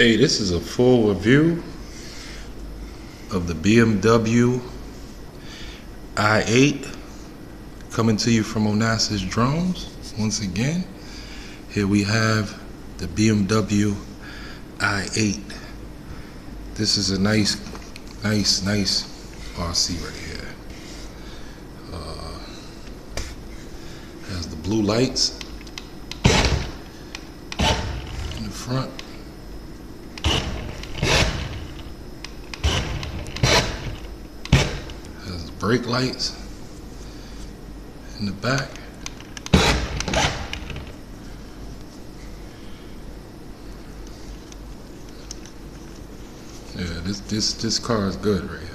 Hey, this is a full review of the BMW i8 coming to you from Onassis Drones. Once again, here we have the BMW i8. This is a nice RC right here. Has the blue lights in the front. Has brake lights in the back. Yeah, this car is good right here.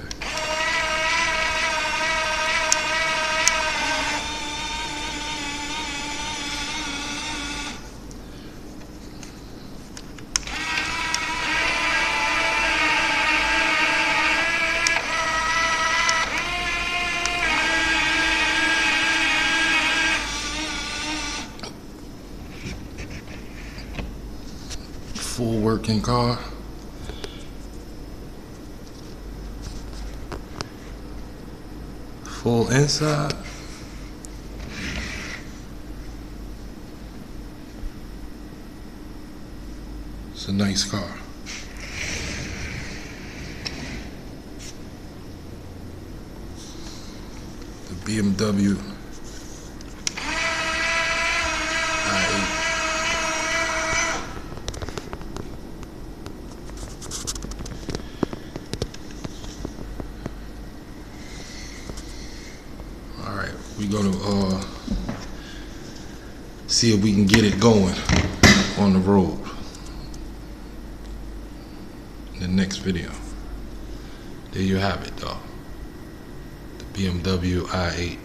Full working car. Full inside. It's a nice car. The BMW i8. Alright, we're gonna see if we can get it going on the road in the next video. There you have it, though. The BMW i8.